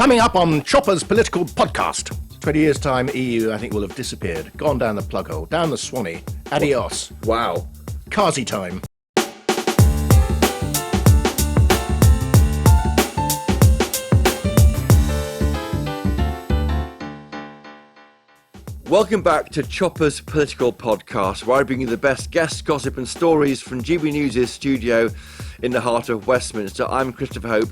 Coming up on Chopper's Political Podcast. 20 years' time, EU, I think, will have disappeared. Gone down the plug hole, down the Swanee. Adios. Wow. Kazi time. Welcome back to Chopper's Political Podcast, where I bring you the best guest gossip and stories from GB News' studio in the heart of Westminster. I'm Christopher Hope,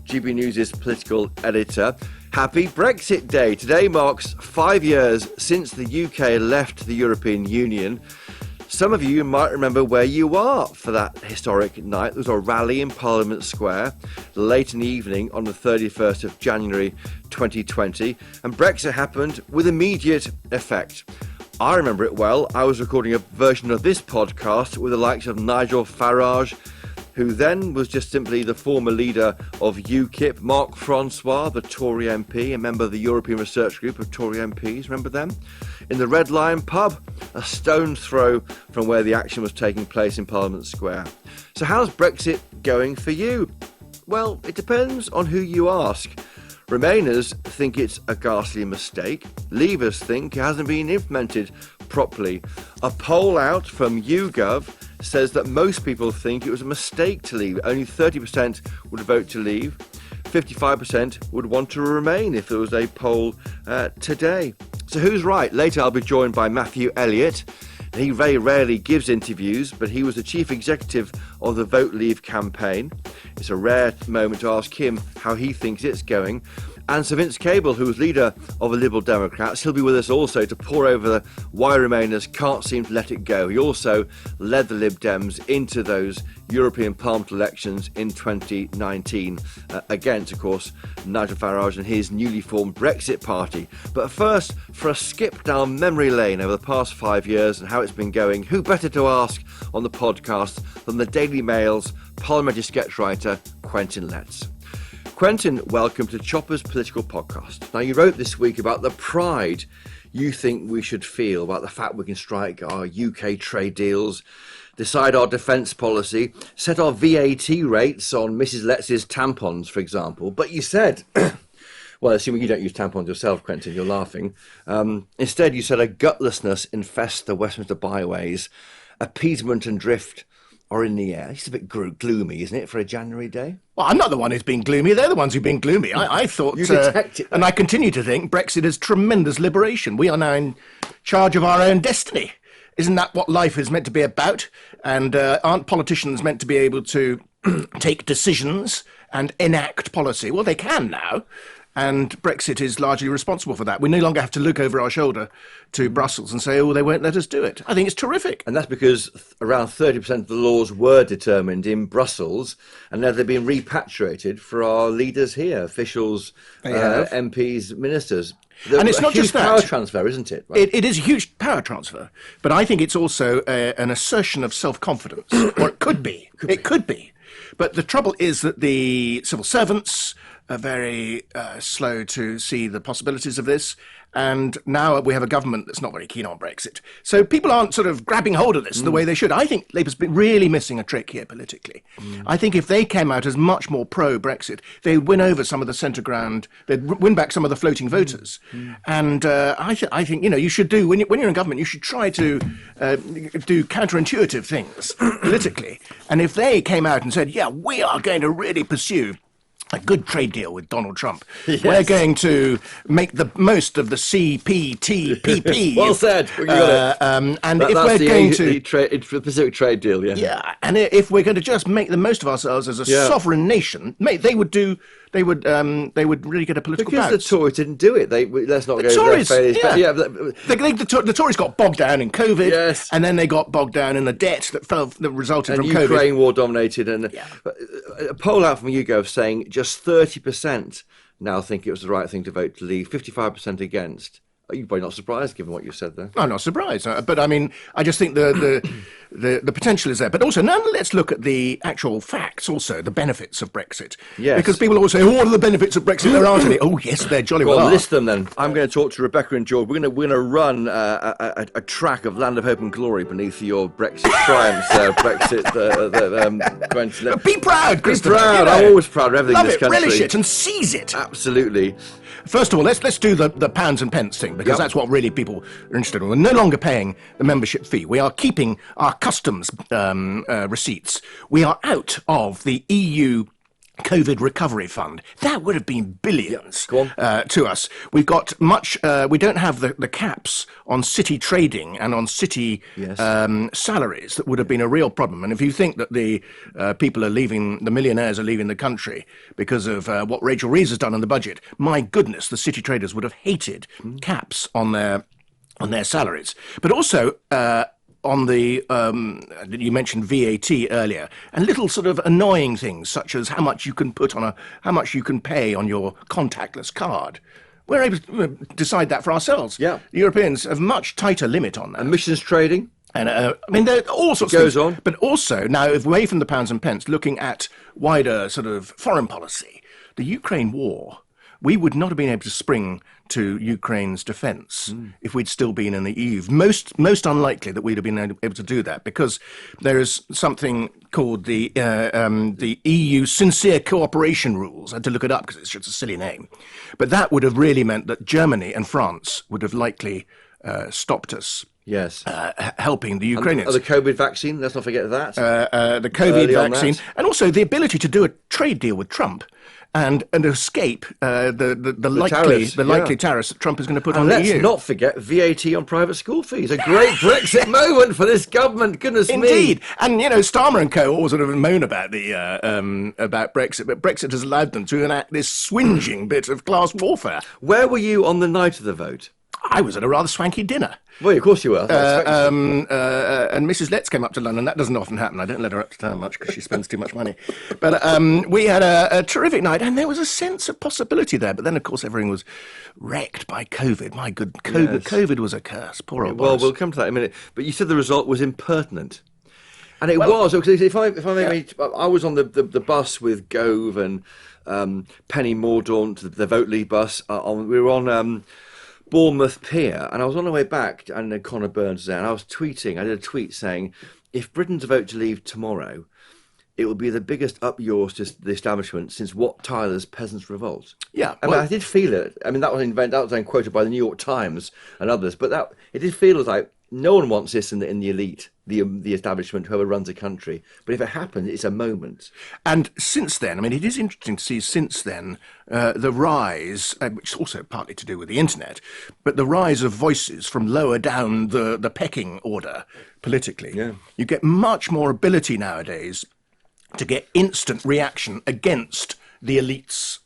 GB News' political editor. Happy Brexit Day. Today marks 5 years since the UK left the European Union. Some of you might remember where you are for that historic night. There was a rally in Parliament Square late in the evening on the 31st of January 2020, and Brexit happened with immediate effect. I remember it well. I was recording a version of this podcast with the likes of Nigel Farage, who then was just simply the former leader of UKIP, Mark Francois, the Tory MP, a member of the European Research Group of Tory MPs, remember them? In the Red Lion pub, a stone's throw from where the action was taking place in Parliament Square. So how's Brexit going for you? Well, it depends on who you ask. Remainers think it's a ghastly mistake. Leavers think it hasn't been implemented properly. A poll out from YouGov says that most people think it was a mistake to leave. Only 30% would vote to leave. 55% would want to remain if there was a poll today. So who's right? Later I'll be joined by Matthew Elliot. He very rarely gives interviews, but he was the chief executive of the Vote Leave campaign. It's a rare moment to ask him how he thinks it's going. And Sir Vince Cable, who was leader of the Liberal Democrats, he'll be with us also to pore over why Remainers can't seem to let it go. He also led the Lib Dems into those European Parliament elections in 2019, against, of course, Nigel Farage and his newly formed Brexit Party. But first, for a skip down memory lane over the past 5 years and how it's been going, who better to ask on the podcast than the Daily Mail's parliamentary sketch writer, Quentin Letts. Quentin, welcome to Chopper's Political Podcast. Now, you wrote this week about the pride you think we should feel about the fact we can strike our UK trade deals, decide our defence policy, set our VAT rates on Mrs. Letts' tampons, for example. But you said, well, assuming you don't use tampons yourself, Quentin, you're laughing. Instead, you said a gutlessness infests the Westminster byways, appeasement and drift are in the air. It's a bit gloomy, isn't it, for a January day? Well, I'm not the one who's been gloomy. They're the ones who've been gloomy. I thought, you detect it, and I continue to think, Brexit is tremendous liberation. We are now in charge of our own destiny. Isn't that what life is meant to be about? And aren't politicians meant to be able to take decisions and enact policy? Well, they can now. And Brexit is largely responsible for that. We no longer have to look over our shoulder to Brussels and say, oh, they won't let us do it. I think it's terrific. And that's because around 30% of the laws were determined in Brussels, and now they've been repatriated for our leaders here, officials, MPs, ministers. And it's not just that. Power transfer, isn't it? Right? It is a huge power transfer. But I think it's also an assertion of self-confidence. Or it could be. It could be. But the trouble is that the civil servants are very slow to see the possibilities of this. And now we have a government that's not very keen on Brexit. So people aren't sort of grabbing hold of this the way they should. I think Labour's been really missing a trick here politically. I think if they came out as much more pro-Brexit, they'd win over some of the centre ground, they'd win back some of the floating voters. And I think, you know, you should do, when you're in government, you should try to do counterintuitive things politically. And if they came out and said, yeah, we are going to really pursue a good trade deal with Donald Trump. Yes. We're going to make the most of the CPTPP. Well said. You got it. And if we're going to Pacific trade deal, yeah, and if we're going to just make the most of ourselves as a sovereign nation, they would really get a political because bounce. The Tories didn't do it. Let's not the go Tories, there. The Tories got bogged down in COVID, yes, and then they got bogged down in the debt that resulted from COVID. Ukraine war dominated, and a poll out from YouGov saying just 30% now think it was the right thing to vote to leave, 55% against. You're probably not surprised, given what you said there. I'm not surprised, but I mean, I just think the potential is there. But also, now let's look at the actual facts. Also, the benefits of Brexit. Yes. Because people always say, "Oh, what are the benefits of Brexit?" There aren't any. Oh, yes, they're jolly well. Well, are. list them then. I'm going to talk to Rebecca and George. We're going to run a track of Land of Hope and Glory beneath your Brexit triumphs. Quentin Letts. Be proud, Be Christopher. proud. You know. I'm always proud of everything Love in this it, country. relish it, and seize it. Absolutely. First of all, let's do the pounds and pence thing, because that's what really people are interested in. We're no longer paying the membership fee. We are keeping our customs receipts. We are out of the EU COVID recovery fund. That would have been billions to us. We've got much. We don't have the caps on city trading and on city salaries. That would have been a real problem. And if you think that the people are leaving, the millionaires are leaving the country because of what Rachel Reeves has done on the budget, my goodness, the city traders would have hated caps on their salaries. But also. On the, you mentioned VAT earlier, and little sort of annoying things such as how much you can pay on your contactless card. We're able to decide that for ourselves. Yeah. The Europeans have much tighter limit on that. Emissions trading. And I mean, there are all sorts of goes things. on. But also, now, away from the pounds and pence, looking at wider sort of foreign policy, the Ukraine war, we would not have been able to spring to Ukraine's defence if we'd still been in the EU. Most unlikely that we'd have been able to do that, because there is something called the EU Sincere Cooperation Rules. I had to look it up because it's just a silly name. But that would have really meant that Germany and France would have likely stopped us. Yes. Helping the Ukrainians. The COVID vaccine, let's not forget that. The COVID vaccine. And also the ability to do a trade deal with Trump and escape the likely tariffs that Trump is going to put on the EU. Let's not forget VAT on private school fees. A great Brexit moment for this government, goodness me. Indeed. And, you know, Starmer and co. all sort of moan about about Brexit, but Brexit has allowed them to enact this swinging bit of class warfare. Where were you on the night of the vote? I was at a rather swanky dinner. Well, of course you were. And Mrs. Letts came up to London. That doesn't often happen. I don't let her up to town much because she spends too much money. But we had a terrific night, and there was a sense of possibility there. But then, of course, everything was wrecked by COVID. My good, COVID was a curse. Poor old Well, Boris. we'll come to that in a minute. But you said the result was impertinent. And it was. Because if I I was on the bus with Gove and Penny Mordaunt, the Vote Leave bus. We were on... Bournemouth Pier, and I was on the way back, and Connor Burns was there, and I was tweeting. I did a tweet saying, if Britain to vote to leave tomorrow, it will be the biggest up yours to the establishment since Wat Tyler's Peasants' Revolt. Yeah, I mean, I did feel it. I mean, that was then quoted by the New York Times and others, but it did feel as like no one wants this in the elite, the establishment, whoever runs a country. But if it happens, it's a moment. And since then, I mean, it is interesting to see since then the rise, which is also partly to do with the internet, but the rise of voices from lower down the pecking order politically. Yeah. You get much more ability nowadays to get instant reaction against the elites'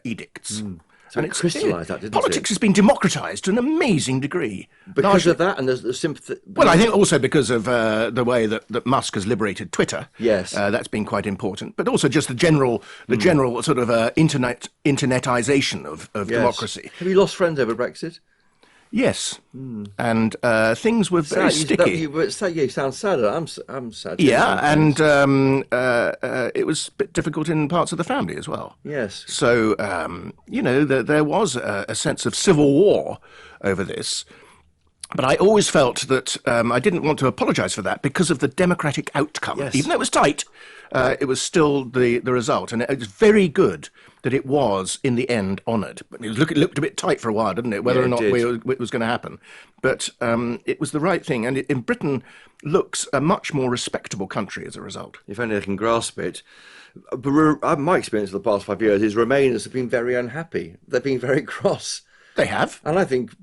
edicts. So and it's crystallised that, didn't politics has been democratised to an amazing degree. Because of that, and there's the sympathy... Well, I think also because of the way that Musk has liberated Twitter. Yes. That's been quite important. But also just the general sort of internetisation of democracy. Have you lost friends over Brexit? Yes, and things were very sticky. You sound sad. I'm sad. Yeah, and it was a bit difficult in parts of the family as well. Yes. So, there was a sense of civil war over this. But I always felt that I didn't want to apologise for that because of the democratic outcome. Yes. Even though it was tight, it was still the result. And it was very good that it was, in the end, honoured. But it looked a bit tight for a while, didn't it, whether or not it was going to happen. But it was the right thing. And in Britain looks a much more respectable country as a result. If only they can grasp it. But my experience of the past 5 years is Remainers have been very unhappy. They've been very cross. They have. And I think...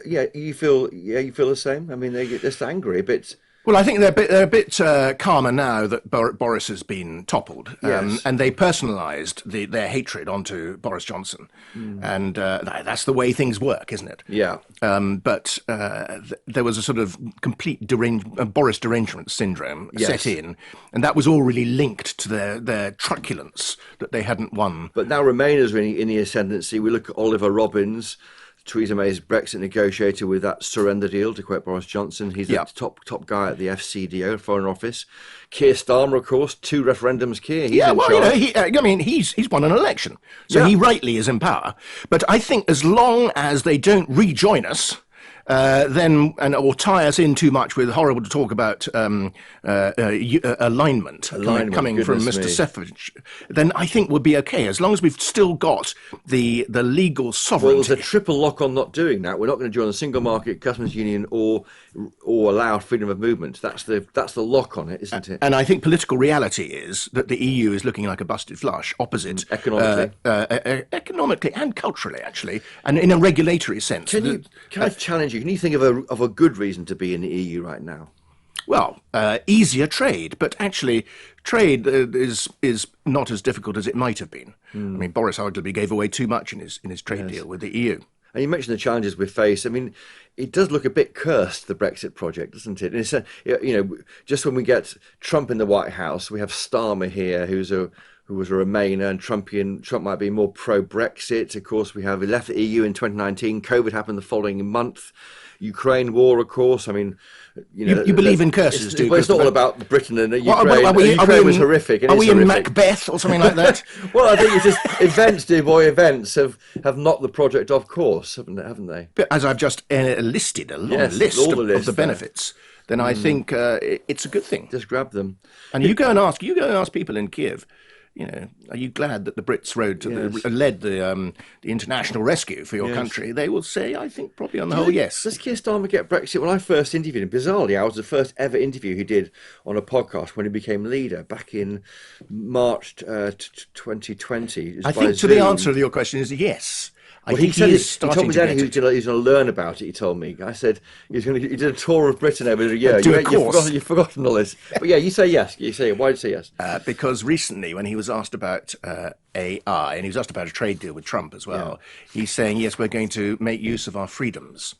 you feel the same. I mean, they're just angry a bit. Well, I think they're a bit calmer now that Boris has been toppled, and they personalised their hatred onto Boris Johnson, and that's the way things work, isn't it? Yeah. But there was a sort of complete Boris derangement syndrome set in, and that was all really linked to their truculence that they hadn't won. But now Remainers are in the ascendancy. We look at Oliver Robbins, Theresa May's Brexit negotiator with that surrender deal, to quote Boris Johnson. He's the top guy at the FCDO, Foreign Office. Keir Starmer, of course, 2 referendums. Keir, he's in charge. He's won an election, so he rightly is in power. But I think as long as they don't rejoin us, or tie us in too much with horrible talk about alignment coming from Mr. Sefcovic, then I think we'll be okay as long as we've still got the legal sovereignty. Well, there's a triple lock on not doing that. We're not going to join the single market, customs union, or allow freedom of movement. That's the lock on it, isn't it? And I think political reality is that the EU is looking like a busted flush, opposite economically and culturally, actually, and in a regulatory sense. Can I challenge you? Can you think of a good reason to be in the EU right now? Well, easier trade, but actually trade is not as difficult as it might have been. I mean, Boris arguably gave away too much in his trade deal with the EU. And you mentioned the challenges we face. I mean, it does look a bit cursed, the Brexit project, doesn't it? And it's just when we get Trump in the White House, we have Starmer here, who was a Remainer, and Trump might be more pro-Brexit. Of course, he left the EU in 2019. COVID happened the following month. Ukraine war, of course. I mean, you believe in curses, do you? Well, it's not all about Britain and Ukraine. Ukraine was horrific. Are we in Macbeth or something like that? Well, I think it's just events, dear boy, events have knocked the project off course, haven't they? But as I've just listed a long list of the benefits, then I think it's a good thing. Just grab them. And you go and ask people in Kiev. Are you glad that the Brits led the international rescue for your country? They will say, I think, probably on the whole, yes. Does Keir Starmer get Brexit? When I first interviewed him, bizarrely, I was the first ever interview he did on a podcast when he became leader back in March 2020. I think the answer to your question is yes. He told me then he was going to learn about it. He told me. I said he did a tour of Britain over the year. You've forgotten all this. But yeah, you say yes. Why did you say yes? Because recently, when he was asked about AI, and he was asked about a trade deal with Trump as well, he's saying, yes, we're going to make use of our freedoms.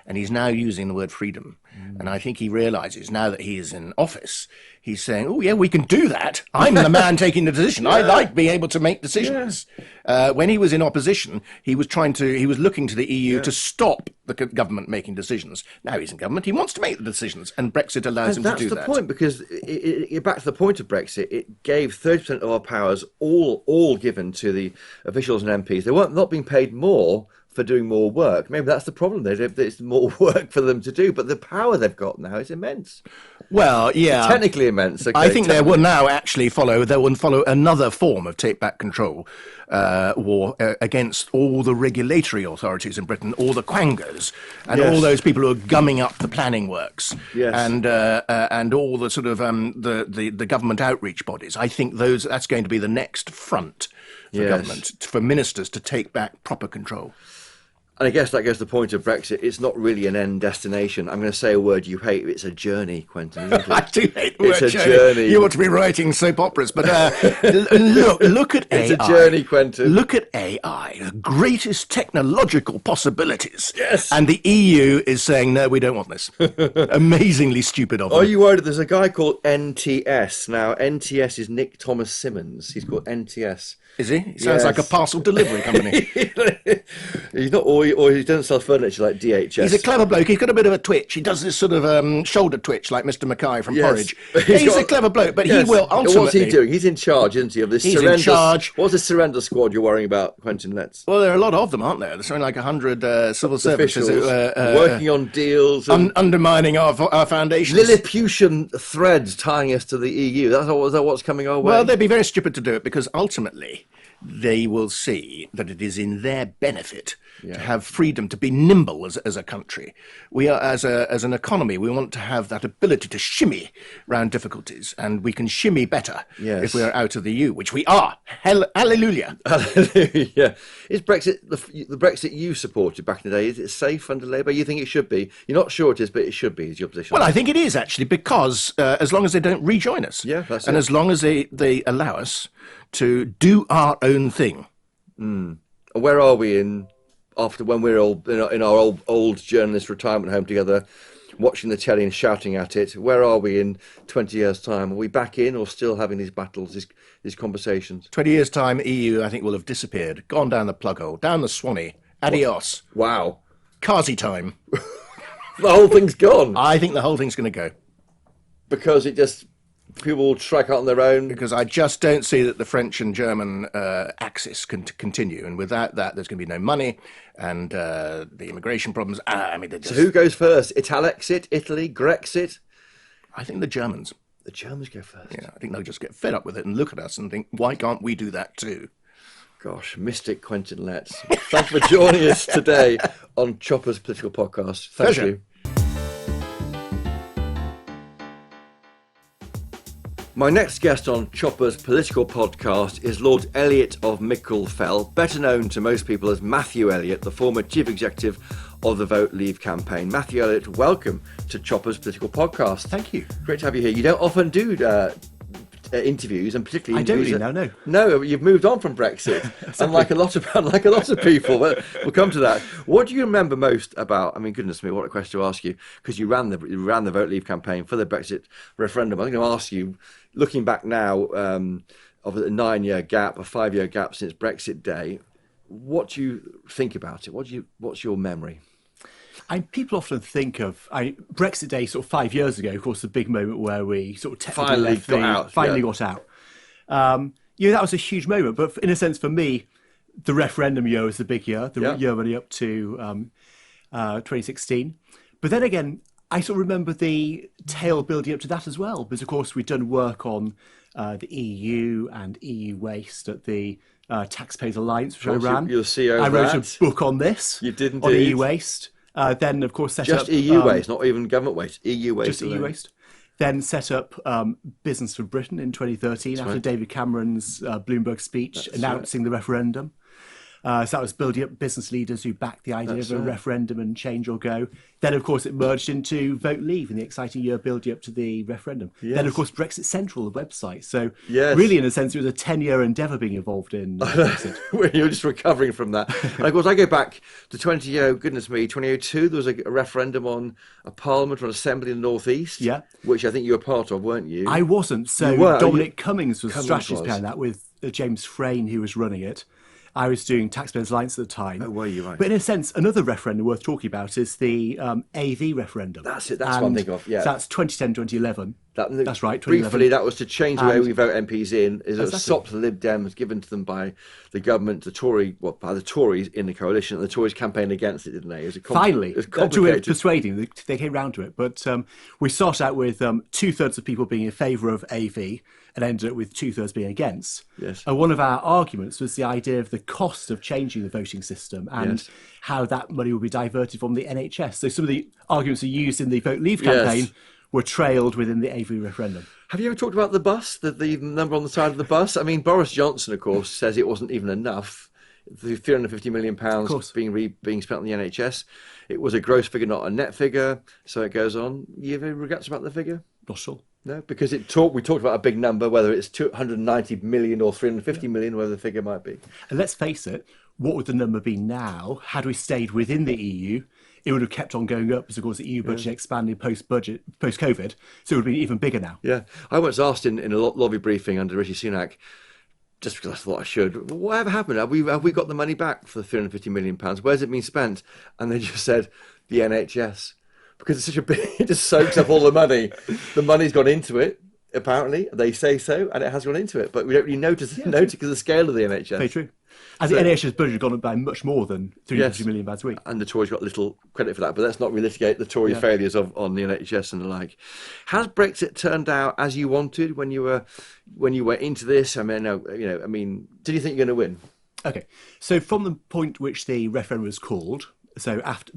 And he's now using the word freedom. And I think he realizes now that he is in office, he's saying, oh, yeah, we can do that. I'm the man taking the decision. I like being able to make decisions. When he was in opposition, he was looking to the EU to stop the government making decisions. Now he's in government. He wants to make the decisions. And Brexit allows him to do that. That's the point, because back to the point of Brexit, it gave 30% of our powers all given to the officials and MPs. They weren't not being paid more for doing more work. Maybe that's the problem. There's more work for them to do, but the power they've got now is immense. Well, yeah, it's technically immense. Okay, I think they will now actually follow another form of take back control war against all the regulatory authorities in Britain, all the quangos, and all those people who are gumming up the planning works, and all the sort of the government outreach bodies. I think that's going to be the next front for government, for ministers to take back proper control. And I guess that goes to the point of Brexit. It's not really an end destination. I'm going to say a word you hate. It's a journey, Quentin, isn't it? I do hate the word journey. You ought to be writing soap operas. But look at AI. It's a journey, Quentin. Look at AI, the greatest technological possibilities. Yes. And the EU is saying, no, we don't want this. Amazingly stupid of them. Are you worried? There's a guy called NTS. Now, NTS is Nick Thomas Simmons. He's called NTS. Is he? He sounds like a parcel delivery company. He's not, or he doesn't sell furniture like DHS. He's a clever bloke. He's got a bit of a twitch. He does this sort of shoulder twitch like Mr. Mackay from Porridge. He's a clever bloke, but he will ultimately... What's he doing? He's in charge, isn't he, of this in charge. What's the surrender squad you're worrying about, Quentin Letts? Well, there are a lot of them, aren't there? There's something like 100 civil servants working on deals. Undermining our foundations. Lilliputian threads tying us to the EU. Is that what's coming our way? Well, they'd be very stupid to do it, because ultimately they will see that it is in their benefit to have freedom, to be nimble as a country. We are, as an economy, we want to have that ability to shimmy around difficulties, and we can shimmy better if we are out of the EU, which we are. Hallelujah. Hallelujah. Is Brexit, the Brexit you supported back in the day, is it safe under Labour? You think it should be? You're not sure it is, but it should be, is your position? Well, I think it is, actually, because as long as they don't rejoin us, as long as they allow us to do our own thing. Where are we when we're all in our old journalist retirement home together, watching the telly and shouting at it? Where are we in 20 years' time? Are we back in, or still having these battles, these conversations? 20 years' time, EU, I think, will have disappeared, gone down the plughole, down the Swanee, Adios. Wow. Kazi time. The whole thing's gone. I think the whole thing's going to go. Because people will strike out on their own. Because I just don't see that the French and German axis can continue. And without that, there's going to be no money and the immigration problems. So who goes first? Italexit, Italy, Grexit? I think the Germans. The Germans go first. Yeah, I think they'll just get fed up with it and look at us and think, why can't we do that too? Gosh, mystic Quentin Letts. Thanks for joining us today on Chopper's Political Podcast. Thank Pleasure. you. My next guest on Chopper's Political Podcast is Lord Elliot of Micklefell, better known to most people as Matthew Elliot, the former Chief Executive of the Vote Leave campaign. Matthew Elliot, welcome to Chopper's Political Podcast. Thank you. Great to have you here. You don't often do interviews, and particularly I don't interviews really now, no, you've moved on from Brexit, unlike a lot of people. But we'll come to that. What do you remember most about? I mean, goodness me, what a question to ask you, because you ran the Vote Leave campaign for the Brexit referendum. I'm going to ask you, looking back now, of a 9-year gap, a 5-year gap since Brexit Day, what do you think about it? What's your memory? People often think of Brexit Day sort of 5 years ago, of course, the big moment where we sort of technically finally got out. That was a huge moment. But in a sense, for me, the referendum year was the big year, year running up to 2016. But then again, I sort of remember the tale building up to that as well, because of course we'd done work on the EU and EU waste at the Taxpayers Alliance, which I ran. You'll see I wrote a book on this. You did on indeed. EU waste. Then, of course, set up... Just EU waste, not even government waste. EU waste. Just EU waste. Then set up Business for Britain in 2013 after David Cameron's Bloomberg speech announcing the referendum. So that was building up business leaders who backed the idea of a referendum and change or go. Then, of course, it merged into Vote Leave in the exciting year building up to the referendum. Yes. Then, of course, Brexit Central, the website. So really, in a sense, it was a 10-year endeavour being involved in Brexit. You're just recovering from that. And, of course, I go back to 2002. There was a referendum on a parliament or an assembly in the North East, which I think you were part of, weren't you? I wasn't. So Dominic Cummings was strategist behind that with James Frayne, who was running it. I was doing Taxpayers Alliance at the time. Oh, were you? Right. But in a sense, another referendum worth talking about is the AV referendum. That's it. That's what I'm thinking of. Yeah. So that's 2010, 2011. That's right. Briefly, that was to change the way we vote MPs in. It was stopped the Lib Dems given to them by the government, by the Tories in the coalition, and the Tories campaigned against it, didn't they? Finally, it was complicated. Persuading, they came round to it. But we started out with 2/3 of people being in favour of AV and ended up with 2/3 being against. Yes. And one of our arguments was the idea of the cost of changing the voting system and how that money would be diverted from the NHS. So some of the arguments we used in the Vote Leave campaign were trailed within the AV referendum. Have you ever talked about the bus, the number on the side of the bus? I mean, Boris Johnson, of course, says it wasn't even enough. The £350 million being spent on the NHS. It was a gross figure, not a net figure. So it goes on. You have any regrets about the figure? Not sure. No, because we talked about a big number, whether it's 290 million or 350 million, whatever the figure might be. And let's face it, what would the number be now had we stayed within the EU? It would have kept on going up because, of course, the EU budget expanded post-COVID, so it would be even bigger now. Yeah. I once asked in a lobby briefing under Rishi Sunak, just because I thought I should, whatever happened? Have we got the money back for the £350 million? Where's it been spent? And they just said, the NHS. Because it's such a big, it just soaks up all the money. The money's gone into it, apparently. They say so, and it has gone into it. But we don't really notice because of the scale of the NHS. Very true. And the NHS budget has gone up by much more than £350 million a week. And the Tories got little credit for that. But let's not relitigate the Tory failures on the NHS and the like. Has Brexit turned out as you wanted when you were into this? I mean, did you think you're going to win? Okay. So from the point which the referendum was called, so after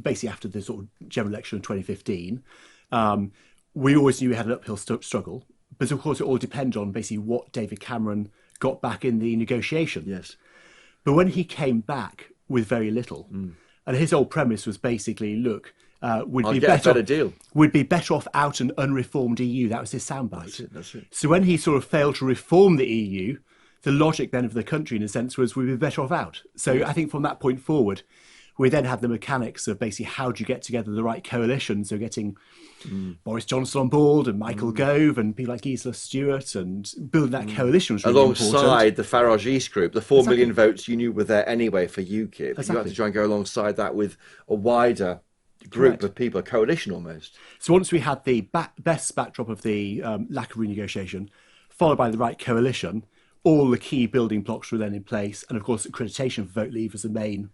the sort of general election of 2015, we always knew we had an uphill struggle. But of course, it all depended on basically what David Cameron got back in the negotiation. Yes. But when he came back with very little, and his whole premise was basically, look, we'd be better off out an unreformed EU. That was his soundbite. That's it. So when he sort of failed to reform the EU, the logic then of the country, in a sense, was we'd be better off out. So I think from that point forward, We then had the mechanics of basically how do you get together the right coalition, so getting Boris Johnson on board and Michael Gove and people like Gisela Stewart, and building that coalition was really alongside important. the Farage East group, the 4 million votes you knew were there anyway for UKIP. You had to try and go alongside that with a wider group of people, a coalition almost. So once we had the best backdrop of the lack of renegotiation, followed by the right coalition, all the key building blocks were then in place, and of course accreditation for Vote Leave was the main.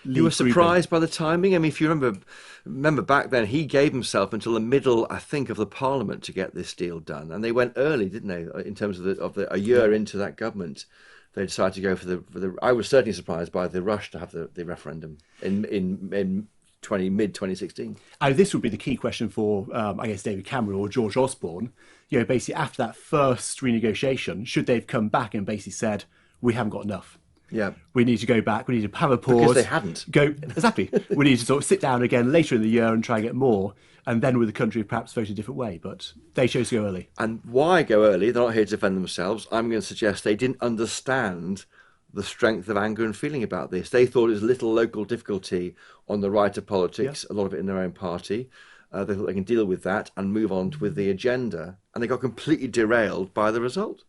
You were surprised by the timing? I mean, if you remember back then, he gave himself until the middle, I think, of the Parliament to get this deal done, and they went early, didn't they? In terms of a year into that government, they decided to go for the. I was certainly surprised by the rush to have the referendum in mid 2016. This would be the key question for, I guess, David Cameron or George Osborne. Basically after that first renegotiation, should they have come back and basically said, we haven't got enough? Yeah, we need to go back. We need to have a pause. Because they hadn't. Exactly. We need to sort of sit down again later in the year and try and get more, and then with the country perhaps vote a different way. But they chose to go early. And why go early? They're not here to defend themselves. I'm going to suggest they didn't understand the strength of anger and feeling about this. They thought it was little local difficulty on the right of politics, a lot of it in their own party. They thought they can deal with that and move on with the agenda, and they got completely derailed by the result.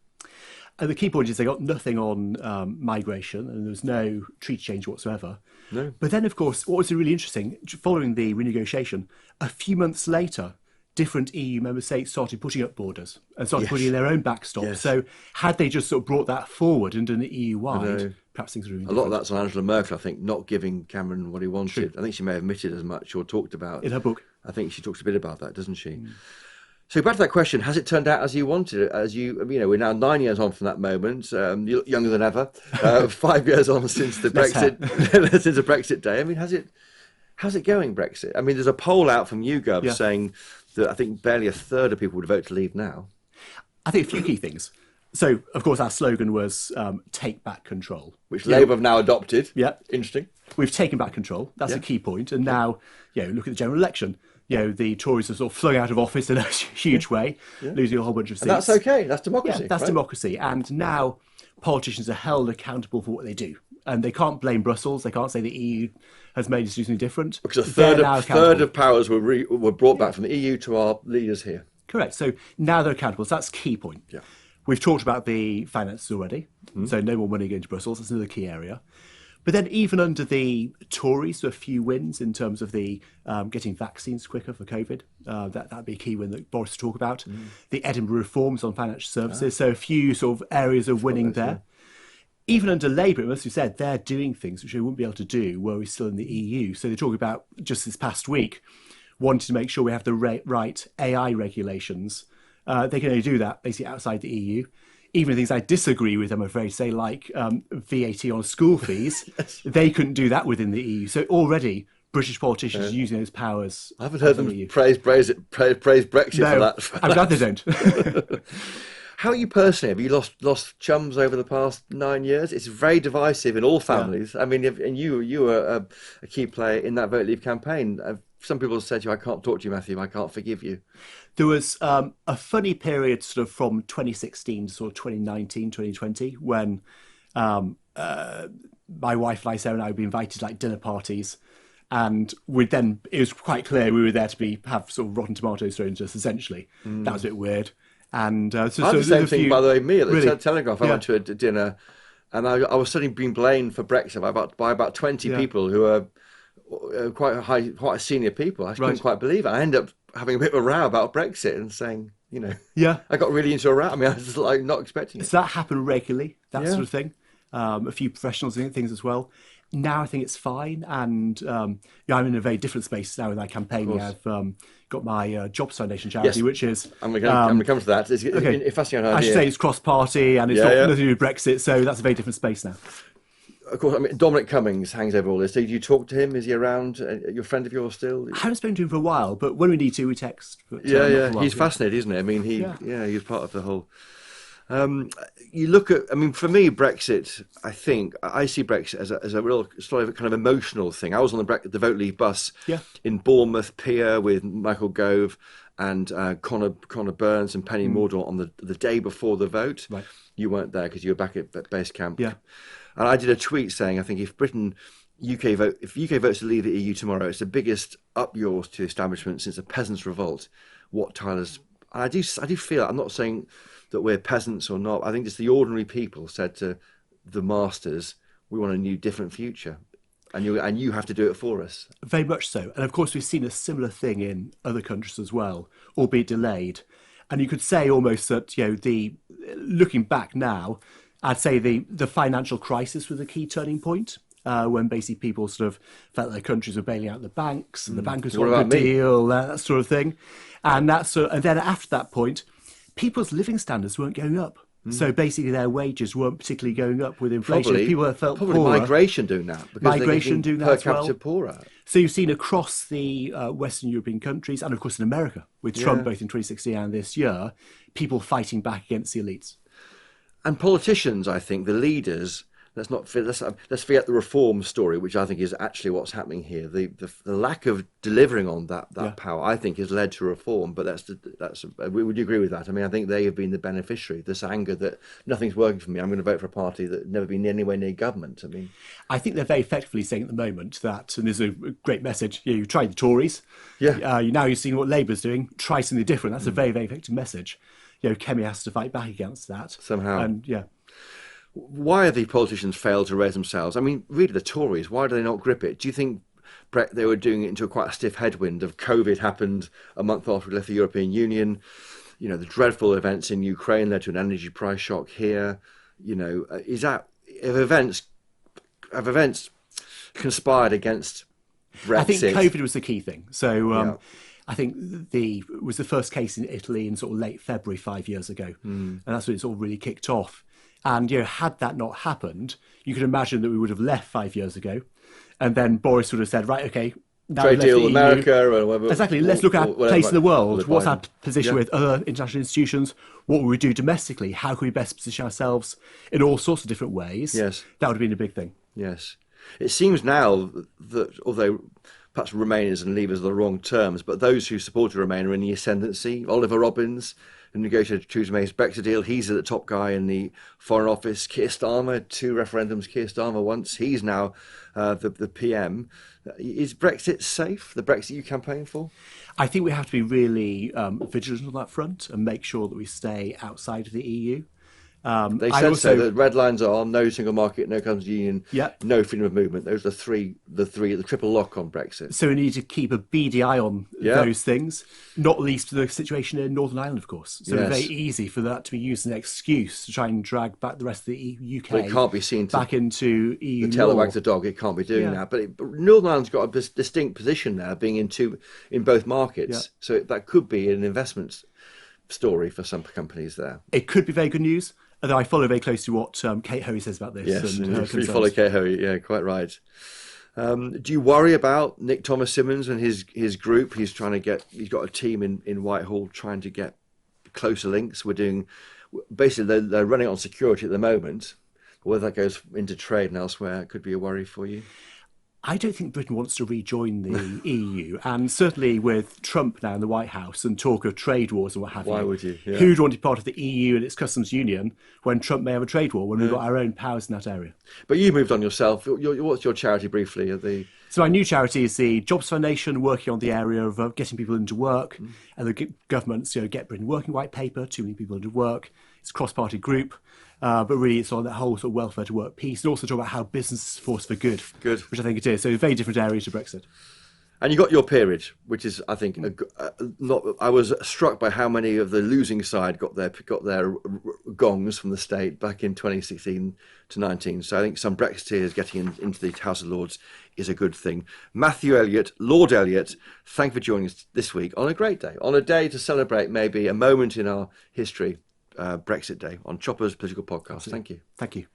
And the key point is they got nothing on migration, and there was no treaty change whatsoever. No. But then, of course, what was really interesting, following the renegotiation, a few months later, different EU member states started putting up borders and started putting in their own backstop. Yes. So had they just sort of brought that forward and done it EU-wide, perhaps things would have been a lot of that's on Angela Merkel, I think, not giving Cameron what he wanted. True. I think she may have admitted as much or talked about. In her book. I think she talks a bit about that, doesn't she? So back to that question, has it turned out as you wanted it? We're now 9 years on from that moment, younger than ever, 5 years on since the Brexit day. I mean, how's it going, Brexit? I mean, there's a poll out from YouGov saying that I think barely a third of people would vote to leave now. I think a few key things. So, of course, our slogan was take back control. Which Labour have now adopted. Yeah. Interesting. We've taken back control. That's a key point. And now, look at the general election. The Tories are sort of flowing out of office in a huge way, losing a whole bunch of seats. And that's okay. That's democracy. Yeah, that's democracy. And now politicians are held accountable for what they do. And they can't blame Brussels. They can't say the EU has made us do something different. Because a third of powers were brought back from the EU to our leaders here. Correct. So now they're accountable. So that's a key point. Yeah. We've talked about the finances already. So no more money going to Brussels. That's another key area. But then even under the Tories, so a few wins in terms of the getting vaccines quicker for COVID. That'd be a key win that Boris will talk about. The Edinburgh reforms on financial services. So a few sort of areas of winning there. Even under Labour, it must be said, they're doing things which they wouldn't be able to do were we still in the EU. So they're talking about, just this past week, wanting to make sure we have the right AI regulations. They can only do that basically outside the EU. Even things I disagree with, I'm afraid to say, like VAT on school fees, they couldn't do that within the EU. So already British politicians are using those powers. I haven't heard them praise Brexit for that. I'm glad they don't. How are you personally? Have you lost chums over the past 9 years? It's very divisive in all families. I mean, and you were a key player in that Vote Leave campaign. Some people said to you, I can't talk to you, Matthew, I can't forgive you. There was a funny period sort of from 2016 to sort of 2019, 2020, when my wife and I, Sarah, and I would be invited to like dinner parties. And it was quite clear we were there to have sort of rotten tomatoes thrown to us, essentially. That was a bit weird. And I had the same thing, by the way, me at the Telegraph. I went to a dinner and I was suddenly being blamed for Brexit by about 20 people who are quite senior people. I couldn't quite believe it. I ended up having a bit of a row about Brexit and saying, I got really into a row. I mean, I was like not expecting it. So that happened regularly, that sort of thing. A few professionals doing things as well. Now I think it's fine, and I'm in a very different space now in my campaign. I've got my Jobs Foundation charity, which is... I'm going to come to that. It's a fascinating idea. I should say it's cross-party, and it's nothing to do with Brexit, so that's a very different space now. Of course, I mean, Dominic Cummings hangs over all this. Do you talk to him? Is he around? Your friend of yours still? I haven't spoken to him for a while, but when we need to, we text. But, he's fascinating, isn't he? I mean, he's part of the whole... you look at, I mean, for me, Brexit, I see Brexit as a real sort of kind of emotional thing. I was on the Vote Leave bus in Bournemouth Pier with Michael Gove and Connor Burns and Penny Mordaunt on the day before the vote. Right. You weren't there because you were back at base camp. Yeah. And I did a tweet saying, I think if UK votes to leave the EU tomorrow, it's the biggest up-yours to the establishment since the peasants' revolt. What Tyler's... I do feel, I'm not saying that we're peasants or not. I think it's the ordinary people said to the masters, we want a new, different future. And you have to do it for us. Very much so. And of course, we've seen a similar thing in other countries as well, albeit delayed. And you could say almost that, looking back now, I'd say the financial crisis was a key turning point. When basically people sort of felt their countries were bailing out the banks and the bankers got a good deal, that sort of thing. And then after that point, people's living standards weren't going up. So basically their wages weren't particularly going up with inflation. Probably, people that felt probably poorer. Migration doing that. Because migration doing that as well. Per capita poorer. So you've seen across the Western European countries and of course in America with Trump both in 2016 and this year, people fighting back against the elites. And politicians, I think, the leaders... Let's forget the reform story, which I think is actually what's happening here. The lack of delivering on that power, I think, has led to reform. But would you agree with that? I mean, I think they have been the beneficiary. This anger that nothing's working for me. I'm going to vote for a party that's never been anywhere near government. I mean, I think they're very effectively saying at the moment that, and there's a great message. You tried the Tories. Yeah. Now you're seeing what Labour's doing. Try something different. That's a very, very effective message. Kemi has to fight back against that somehow. And why have the politicians failed to raise themselves? I mean, really, the Tories, why do they not grip it? Do you think they were doing it into quite a stiff headwind of COVID happened a month after we left the European Union? The dreadful events in Ukraine led to an energy price shock here. Have events conspired against Brexit? I think COVID was the key thing. So I think it was the first case in Italy in sort of late February 5 years ago. And that's when it's all really kicked off. And had that not happened, you could imagine that we would have left 5 years ago, and then Boris would have said, "Right, okay, now trade deal with America or whatever." Exactly. Let's look at our place in the world. What's our position with other international institutions? What will we do domestically? How can we best position ourselves in all sorts of different ways? Yes, that would have been a big thing. Yes, it seems now that although perhaps Remainers and Leavers are the wrong terms, but those who supported Remain are in the ascendancy. Oliver Robbins, who negotiated Theresa May's Brexit deal, he's the top guy in the Foreign Office. Keir Starmer, 2 referendums, Keir Starmer once. He's now the PM. Is Brexit safe, the Brexit you campaign for? I think we have to be really vigilant on that front and make sure that we stay outside of the EU. They said so. The red lines are no single market, no customs union, no freedom of movement. Those are the triple lock on Brexit. So we need to keep a beady eye on those things, not least the situation in Northern Ireland, of course. So it's very easy for that to be used as an excuse to try and drag back the rest of the UK but it can't be seen back into EU the tail that law. wags the dog. It can't be doing that. But Northern Ireland's got a distinct position there, being in both markets. So that could be an investment story for some companies there. It could be very good news. Although I follow very closely what Kate Hoey says about this. Yes, and you follow Kate Hoey. Yeah, quite right. Do you worry about Nick Thomas-Symonds and his group? He's got a team in Whitehall trying to get closer links. Basically they're running on security at the moment. Whether that goes into trade and elsewhere could be a worry for you. I don't think Britain wants to rejoin the EU, and certainly with Trump now in the White House and talk of trade wars and what have you. Why would you? Yeah. Who'd want to be part of the EU and its customs union when Trump may have a trade war, when we've got our own powers in that area? But you moved on yourself. What's your charity briefly? So my new charity is the Jobs Foundation, working on the area of getting people into work, and the government's Get Britain Working white paper, too many people into work. It's a cross-party group. But really, it's on that whole sort of welfare to work piece, and also talk about how business is a force for good, which I think it is. So very different areas to Brexit. And you got your peerage, which is, I think, I was struck by how many of the losing side got their gongs from the state back in 2016 to 19. So I think some Brexiteers getting into the House of Lords is a good thing. Matthew Elliot, Lord Elliot, thank you for joining us this week on a great day, on a day to celebrate maybe a moment in our history. Brexit Day on Chopper's Political Podcast. Thank you. Thank you.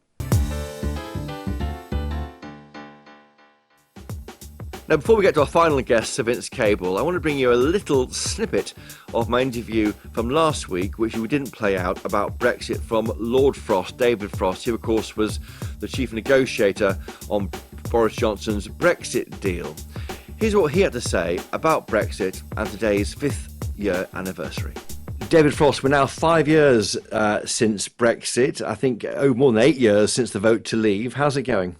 Now, before we get to our final guest, Sir Vince Cable, I want to bring you a little snippet of my interview from last week, which we didn't play out, about Brexit from Lord Frost, David Frost, who, of course, was the chief negotiator on Boris Johnson's Brexit deal. Here's what he had to say about Brexit and today's 5th year anniversary. David Frost, we're now 5 years since Brexit. I think more than 8 years since the vote to leave. How's it going?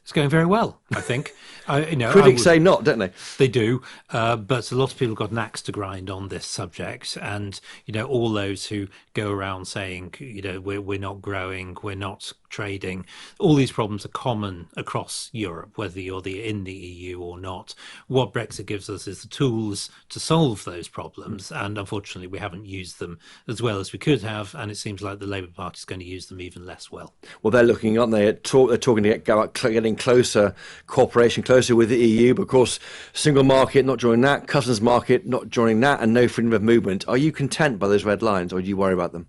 It's going very well, I think. Critics say not, don't they? They do, but a lot of people got an axe to grind on this subject, and all those who go around saying we're not growing, we're not trading, all these problems are common across Europe, whether you're in the EU or not. What Brexit gives us is the tools to solve those problems, and unfortunately we haven't used them as well as we could have, and it seems like the Labour Party is going to use them even less well. Well, they're looking, aren't they? They're talking to getting closer cooperation, closer with the EU, but of course, single market not joining that, customs market not joining that, and no freedom of movement. Are you content by those red lines, or do you worry about them?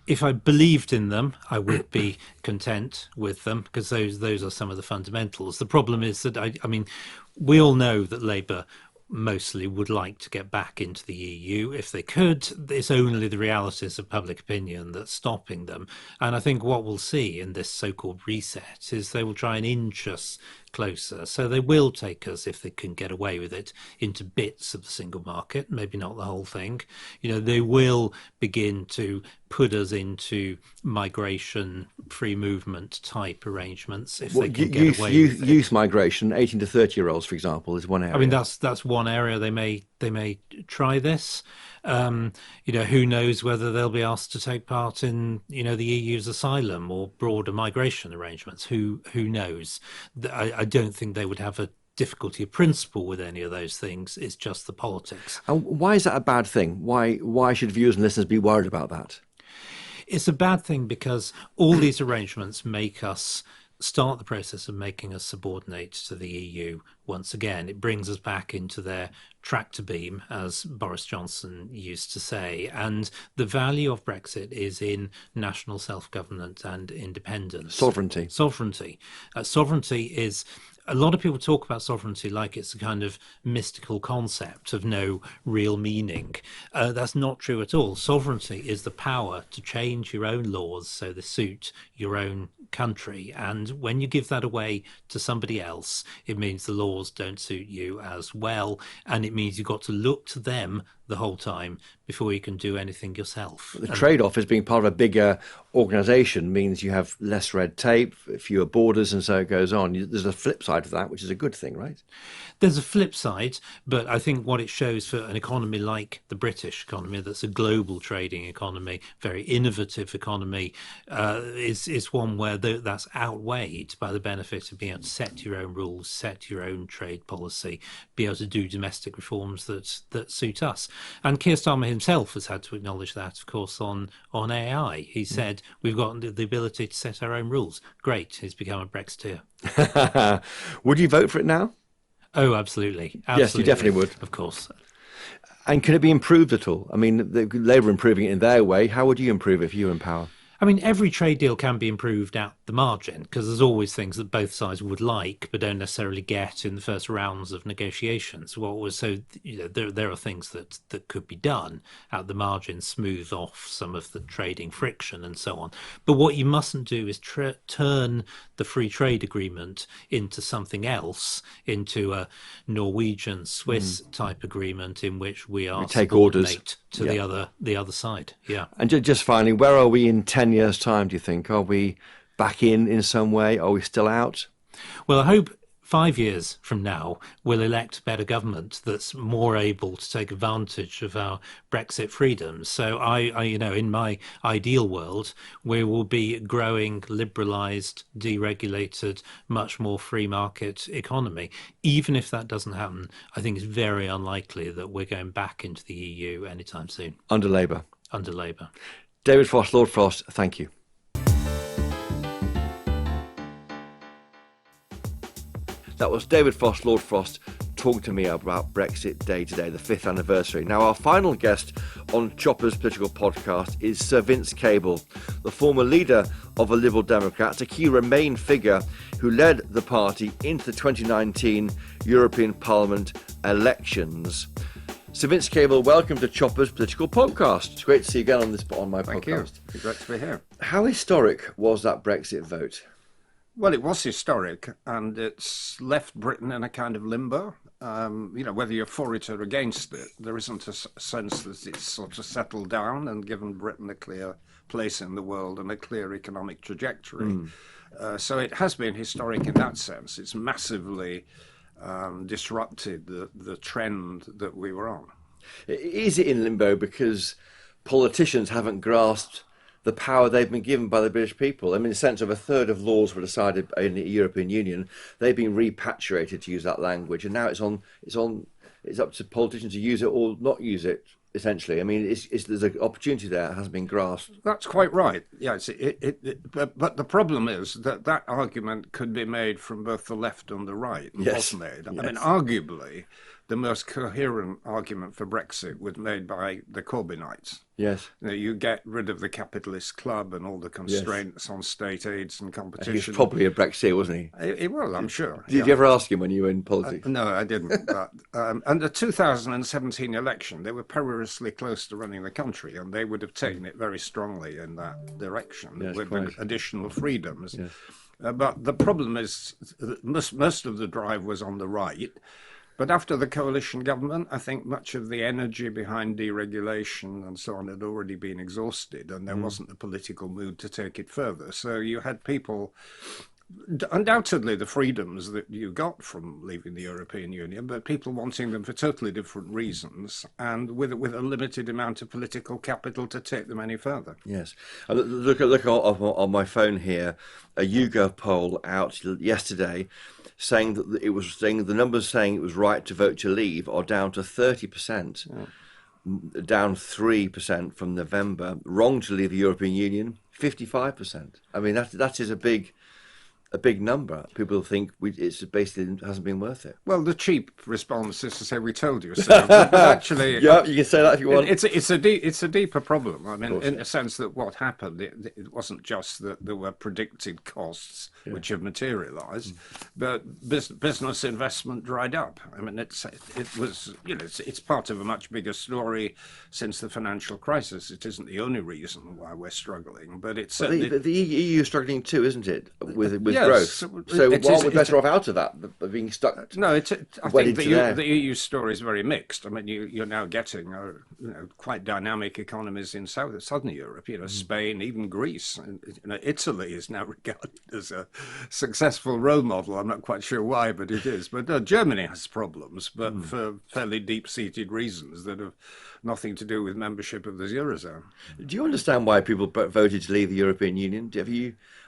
If I believed in them, I would be content with them, because those are some of the fundamentals. The problem is that, I mean, we all know that Labour mostly would like to get back into the EU if they could. It's only the realities of public opinion that's stopping them. And I think what we'll see in this so-called reset is they will try and inch us closer. So they will take us, if they can get away with it, into bits of the single market, maybe not the whole thing. They will begin to put us into migration, free movement type arrangements if they can get away with it. Youth migration, 18 to 30-year-olds, for example, is one area. I mean, that's one area they may try this. Who knows whether they'll be asked to take part in, the EU's asylum or broader migration arrangements. Who knows? I don't think they would have a difficulty of principle with any of those things. It's just the politics. And why is that a bad thing? Why should viewers and listeners be worried about that? It's a bad thing because all these arrangements make us start the process of making us subordinate to the EU once again. It brings us back into their tractor beam, as Boris Johnson used to say. And the value of Brexit is in national self-government and independence. Sovereignty. Sovereignty is... A lot of people talk about sovereignty like it's a kind of mystical concept of no real meaning. That's not true at all. Sovereignty is the power to change your own laws so they suit your own country. And when you give that away to somebody else, it means the laws don't suit you as well. And it means you've got to look to them the whole time before you can do anything yourself. The trade-off is being part of a bigger organisation means you have less red tape, fewer borders, and so it goes on. There's a flip side of that, which is a good thing, right? There's a flip side, but I think what it shows for an economy like the British economy, that's a global trading economy, very innovative economy, is one where that's outweighed by the benefit of being able to set your own rules, set your own trade policy, be able to do domestic reforms that suit us. And Keir Starmer himself has had to acknowledge that, of course, on AI. He said, we've got the ability to set our own rules. Great, he's become a Brexiteer. Would you vote for it now? Oh, absolutely. Yes, you definitely would. Of course. And can it be improved at all? I mean, Labour improving it in their way. How would you improve it if you were in power? I mean, every trade deal can be improved at the margin because there's always things that both sides would like but don't necessarily get in the first rounds of negotiations. There are things that could be done at the margin, smooth off some of the trading friction and so on. But what you mustn't do is turn the free trade agreement into something else, into a Norwegian, Swiss type agreement in which we take orders to the other side. Yeah. And just finally, where are we in 10 years' time, do you think? Are we back in some way? Are we still out? Well, I hope 5 years from now we'll elect a better government that's more able to take advantage of our Brexit freedoms. So I in my ideal world, we will be growing, liberalised, deregulated, much more free market economy. Even if that doesn't happen, I think it's very unlikely that we're going back into the EU anytime soon. Under Labour. Under Labour. David Frost, Lord Frost, thank you. That was David Frost, Lord Frost, talking to me about Brexit Day today, the 5th anniversary. Now, our final guest on Chopper's Political Podcast is Sir Vince Cable, the former leader of the Liberal Democrats, a key Remain figure who led the party into the 2019 European Parliament elections. Sir Vince Cable, welcome to Chopper's Political Podcast. It's great to see you again on my podcast. Thank you. It's great to be here. How historic was that Brexit vote? Well, it was historic, and it's left Britain in a kind of limbo. Whether you're for it or against it, there isn't a sense that it's sort of settled down and given Britain a clear place in the world and a clear economic trajectory. So it has been historic in that sense. It's massively disrupted the trend that we were on. Is it in limbo because politicians haven't grasped the power they've been given by the British people? I mean, in the sense of a third of laws were decided in the European Union. They've been repatriated, to use that language, and now it's up to politicians to use it or not use it. Essentially, I mean, there's an opportunity there that hasn't been grasped. That's quite right. Yes, but the problem is that argument could be made from both the left and the right. Yes. Was made. Yes. I mean, arguably, the most coherent argument for Brexit was made by the Corbynites. Yes. You get rid of the capitalist club and all the constraints on state aids and competition. He was probably a Brexiteer, wasn't he? He was, I'm sure. Did you ever ask him when you were in politics? No, I didn't. But, and the 2017 election, they were perilously close to running the country, and they would have taken it very strongly in that direction with additional freedoms. Yes. But the problem is most of the drive was on the right. But after the coalition government, I think much of the energy behind deregulation and so on had already been exhausted, and there wasn't a political mood to take it further. So you had people, undoubtedly the freedoms that you got from leaving the European Union, but people wanting them for totally different reasons and with a limited amount of political capital to take them any further. Yes. Look on my phone here, a YouGov poll out yesterday saying that the numbers saying it was right to vote to leave are down to 30%, down 3% from November. Wrong to leave the European Union, 55%. I mean, that is a big number. People think it's basically hasn't been worth it. Well, the cheap response is to say we told you so. But actually, yeah, you can say that if you want. It's a deeper problem. I mean, in the sense that what happened, it wasn't just that there were predicted costs which have materialised, but business investment dried up. I mean, it was it's part of a much bigger story since the financial crisis. It isn't the only reason why we're struggling, but it's certainly the EU is struggling too, isn't it? With yes, growth. So why are we better off out of that, being stuck? No, I think the EU story is very mixed. I mean, you're now getting quite dynamic economies in Southern Europe. Spain, even Greece, Italy is now regarded as a successful role model. I'm not quite sure why, but it is. But Germany has problems, but for fairly deep-seated reasons that have nothing to do with membership of the Eurozone. Do you understand why people voted to leave the European Union?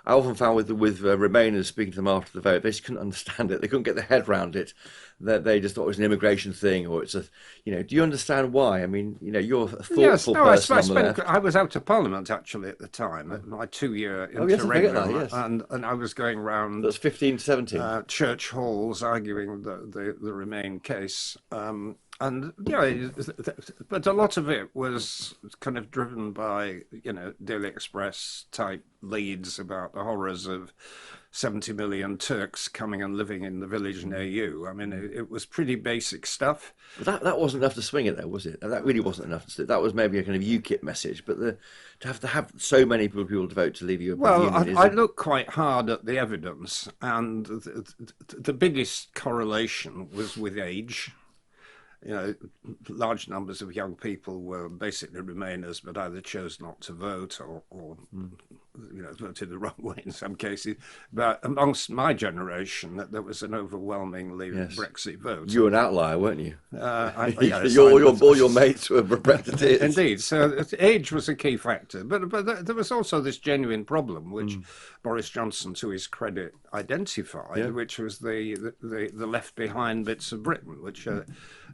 I often found with Remainers, speaking to them after the vote, they just couldn't understand it. They couldn't get their head around it. That they just thought it was an immigration thing, or it's a, do you understand why? I mean, you're a thoughtful person. I was out of Parliament actually at the time, at my 2-year interregnum, and I was going round. That's 15 to 17. Church halls arguing the Remain case. But a lot of it was kind of driven by, Daily Express type leads about the horrors of 70 million Turks coming and living in the village near you. I mean, it was pretty basic stuff. But that wasn't enough to swing it, though, was it? That really wasn't enough to. That was maybe a kind of UKIP message, but to have so many people to vote to leave the European Union. Well, I looked quite hard at the evidence, and the biggest correlation was with age. Large numbers of young people were basically Remainers, but either chose not to vote or voted the wrong way in some cases. But amongst my generation, there was an overwhelmingly Brexit vote. You were an outlier, weren't you? Yes, all your mates were Brexiteers. Indeed. So age was a key factor. But there was also this genuine problem, which Boris Johnson, to his credit, identified, which was the left behind bits of Britain, which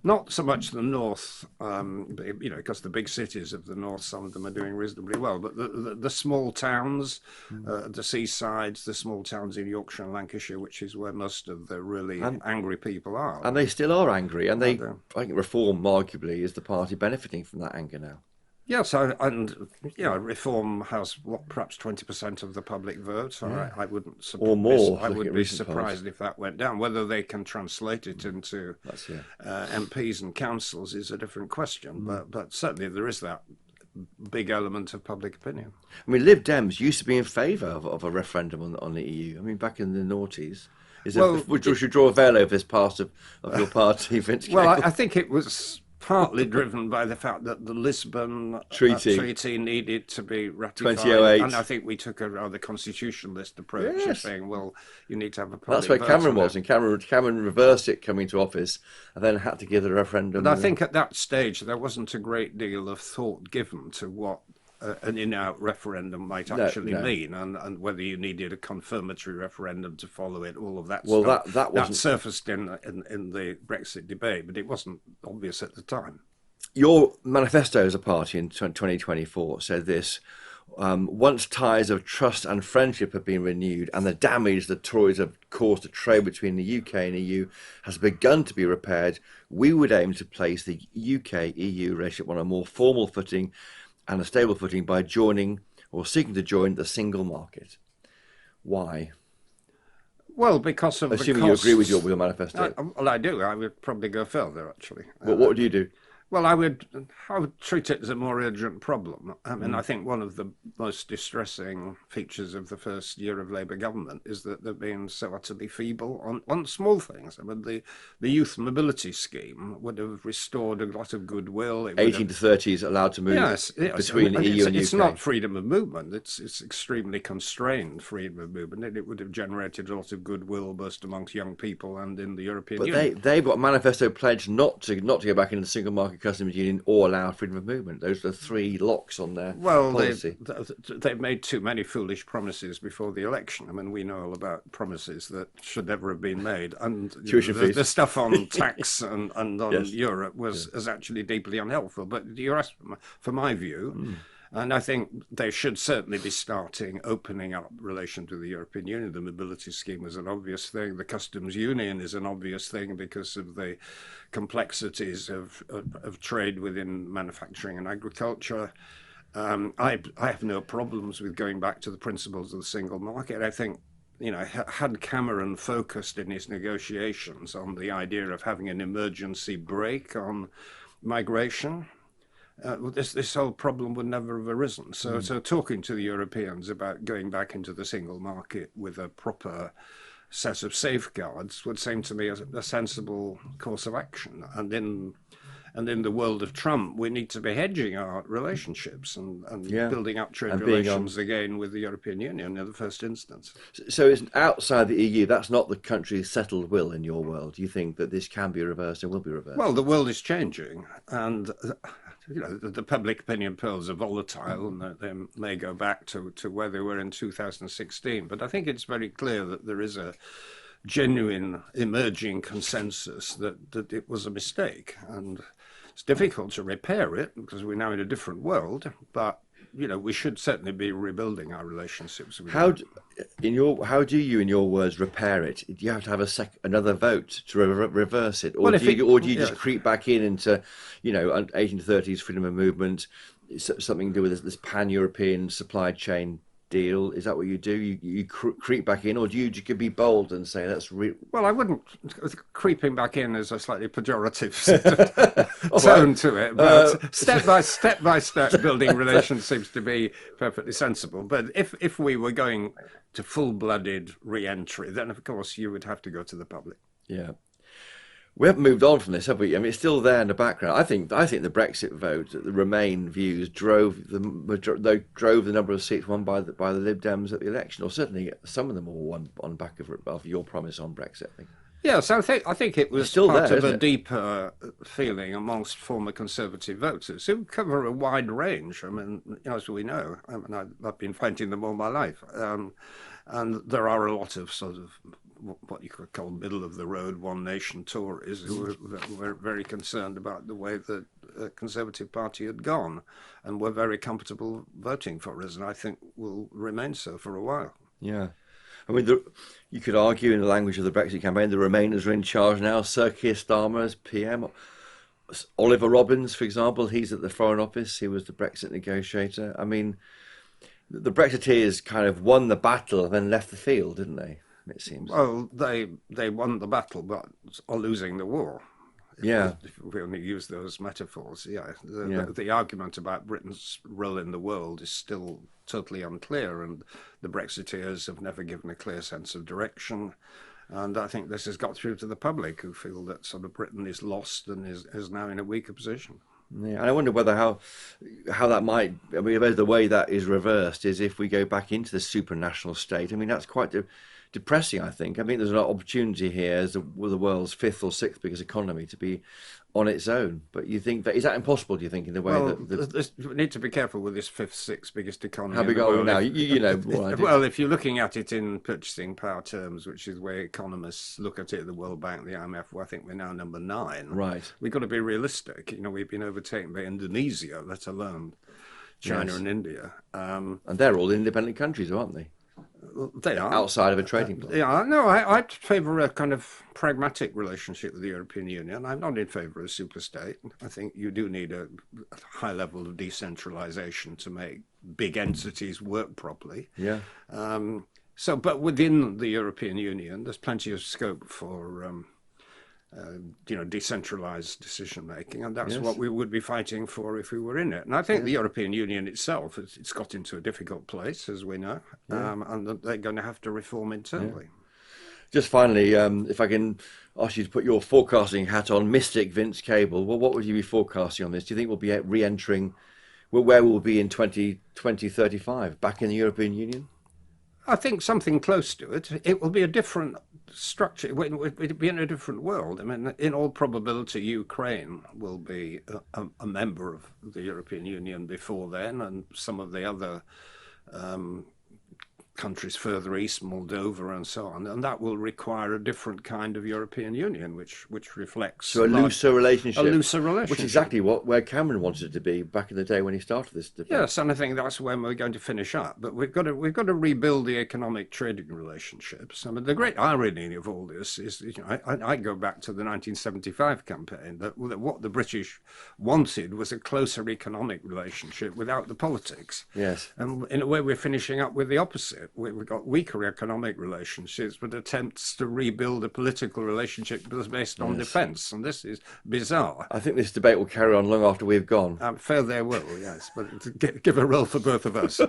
not so much the north, because the big cities of the north, some of them are doing reasonably well, but the small towns, the seasides, the small towns in Yorkshire and Lancashire, which is where most of the really angry people are. And they still are angry, and I think Reform, arguably, is the party benefiting from that anger now. Yes, Reform has perhaps 20% of the public vote. I wouldn't or more. I would be surprised if that went down. Whether they can translate it into MPs and councils is a different question. But certainly there is that big element of public opinion. I mean, Lib Dems used to be in favour of a referendum on the EU. I mean, back in the noughties. Would you draw a veil over this part of your party, Vince? Well, I think it was partly driven by the fact that the Lisbon Treaty needed to be ratified. 2008. And I think we took a rather constitutionalist approach of saying, well, you need to have a public That's where vote Cameron on was, and Cameron reversed it coming to office and then had to give the referendum. But I think at that stage there wasn't a great deal of thought given to what an in-out referendum might actually mean, and whether you needed a confirmatory referendum to follow it, all of that stuff. That surfaced in the Brexit debate, but it wasn't obvious at the time. Your manifesto as a party in 2024 said this: once ties of trust and friendship have been renewed and the damage the Tories have caused to trade between the UK and EU has begun to be repaired, we would aim to place the UK-EU relationship on a more formal footing and a stable footing by joining or seeking to join the single market. Why? Well, because of assuming the costs. you agree with your manifesto. Well, I do. I would probably go further, actually. What would you do? Well, I would treat it as a more urgent problem. I mean, I think one of the most distressing features of the first year of Labour government is that they've been so utterly feeble on small things. I mean, the youth mobility scheme would have restored a lot of goodwill. 18 to 30s allowed to move between EU and UK. It's not freedom of movement. It's extremely constrained freedom of movement. And it would have generated a lot of goodwill both amongst young people and in the European Union. But they've got a manifesto pledge not to go back into the single market customs union or allow freedom of movement. Those are the three locks on their policy. They've made too many foolish promises before the election. I mean, we know all about promises that should never have been made. And the stuff on tax and on Europe is actually deeply unhelpful. But you asked for my view. And I think they should certainly be opening up relations with the European Union. The mobility scheme is an obvious thing. The customs union is an obvious thing because of the complexities of trade within manufacturing and agriculture. I have no problems with going back to the principles of the single market. I think, had Cameron focused in his negotiations on the idea of having an emergency brake on migration, this whole problem would never have arisen. So talking to the Europeans about going back into the single market with a proper set of safeguards would seem to me a sensible course of action. And in the world of Trump, we need to be hedging our relationships and building up trade relations again with the European Union in the first instance. So it's outside the EU. That's not the country's settled will in your world. Do you think that this can be reversed and will be reversed? Well, the world is changing, and the public opinion polls are volatile, and they may go back to where they were in 2016. But I think it's very clear that there is a genuine emerging consensus that it was a mistake, and it's difficult to repair it because we're now in a different world. But we should certainly be rebuilding our relationships with How do you, in your words, repair it? Do you have to have another vote to reverse it, or do you just creep back into 18 to 30s freedom of movement, something to do with this pan-European supply chain deal? Is that what you do? You creep back in, or do you be bold and say Well, I wouldn't. Creeping back in is a slightly pejorative tone to it, but step by step building relations seems to be perfectly sensible. But if we were going to full-blooded re-entry, then of course you would have to go to the public. Yeah. We haven't moved on from this, have we? I mean, it's still there in the background. I think the Brexit vote, the Remain views, drove the number of seats won by the Lib Dems at the election, or certainly some of them were won on back of your promise on Brexit, I think. Yes, I think it was still part there, of a isn't it? deeper feeling amongst former Conservative voters who cover a wide range. I mean, as we know, I've been fighting them all my life, and there are a lot of sort of what you could call middle-of-the-road One Nation Tories who were very concerned about the way the Conservative Party had gone and were very comfortable voting for us, and I think will remain so for a while. Yeah. I mean, you could argue in the language of the Brexit campaign, the Remainers are in charge now. Sir Keir Starmer as PM. Oliver Robbins, for example, he's at the Foreign Office. He was the Brexit negotiator. I mean, the Brexiteers kind of won the battle and then left the field, didn't they? It seems. Well, they won the battle, but are losing the war. If we only use those metaphors, the argument about Britain's role in the world is still totally unclear, and the Brexiteers have never given a clear sense of direction. And I think this has got through to the public, who feel that sort of Britain is lost and is now in a weaker position. Yeah, and I wonder whether how that might, I mean, the way that is reversed is if we go back into the supranational state. I mean, that's quite depressing, I think. I mean, there's an opportunity here as the world's fifth or sixth biggest economy to be on its own. But you think that, is that impossible, do you think, in the way we need to be careful with this fifth, sixth biggest economy. How big are we now? You know. Well, if you're looking at it in purchasing power terms, which is where economists look at it, the World Bank, the IMF, well, I think we're now number 9. Right. We've got to be realistic. You know, we've been overtaken by Indonesia, let alone China and India. And they're all independent countries, aren't they? They are. Outside of a trading bloc. Yeah, no, I favour a kind of pragmatic relationship with the European Union. I'm not in favour of a superstate. I think you do need a high level of decentralisation to make big entities work properly. Yeah. But within the European Union, there's plenty of scope for decentralised decision making, and that's what we would be fighting for if we were in it. And I think the European Union itself, it's got into a difficult place, as we know, and they're going to have to reform internally. Just finally, if I can ask you to put your forecasting hat on, Mystic Vince Cable, well, what would you be forecasting on this? Do you think we'll be re-entering, where will we be in 2035? Back in the European Union? I think something close to it. It will be a different structure. It will be in a different world. I mean, in all probability, Ukraine will be a member of the European Union before then, and some of the other countries further east, Moldova and so on, and that will require a different kind of European Union, which reflects a looser relationship. A looser relationship, which is exactly where Cameron wanted it to be back in the day when he started this debate. Yes, and I think that's when we're going to finish up. But we've got to rebuild the economic trading relationships. I mean, the great irony of all this is, I go back to the 1975 campaign that what the British wanted was a closer economic relationship without the politics. Yes, and in a way, we're finishing up with the opposite. We've got weaker economic relationships, but attempts to rebuild a political relationship that's based on defence, and this is bizarre. I think this debate will carry on long after we've gone. Fair there will, yes, but give a role for both of us.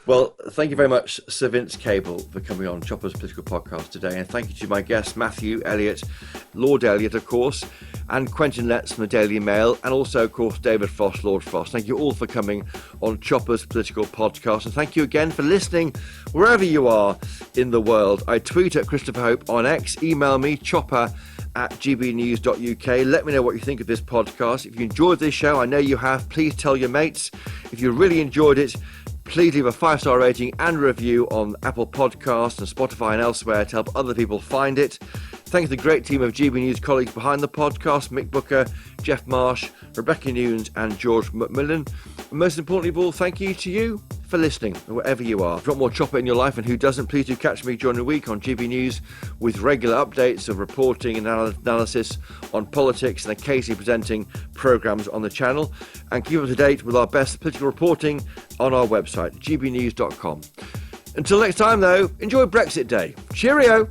Well, thank you very much, Sir Vince Cable, for coming on Chopper's Political Podcast today. And thank you to my guests, Matthew, Elliot, Lord Elliot, of course, and Quentin Letts from the Daily Mail, and also, of course, David Frost, Lord Frost. Thank you all for coming on Chopper's Political Podcast. And thank you again for listening wherever you are in the world. I tweet at Christopher Hope on X. Email me, chopper@gbnews.uk. Let me know what you think of this podcast. If you enjoyed this show, I know you have, please tell your mates. If you really enjoyed it, please leave a 5-star rating and review on Apple Podcasts and Spotify and elsewhere to help other people find it. Thanks to the great team of GB News colleagues behind the podcast, Mick Booker, Jeff Marsh, Rebecca Nunes and George McMillan. And most importantly of all, thank you to you for listening, wherever you are. If you want more Chopper in your life, and who doesn't, please do catch me during the week on GB News with regular updates of reporting and analysis on politics and occasionally presenting programmes on the channel. And keep up to date with our best political reporting on our website, gbnews.com. Until next time, though, enjoy Brexit Day. Cheerio!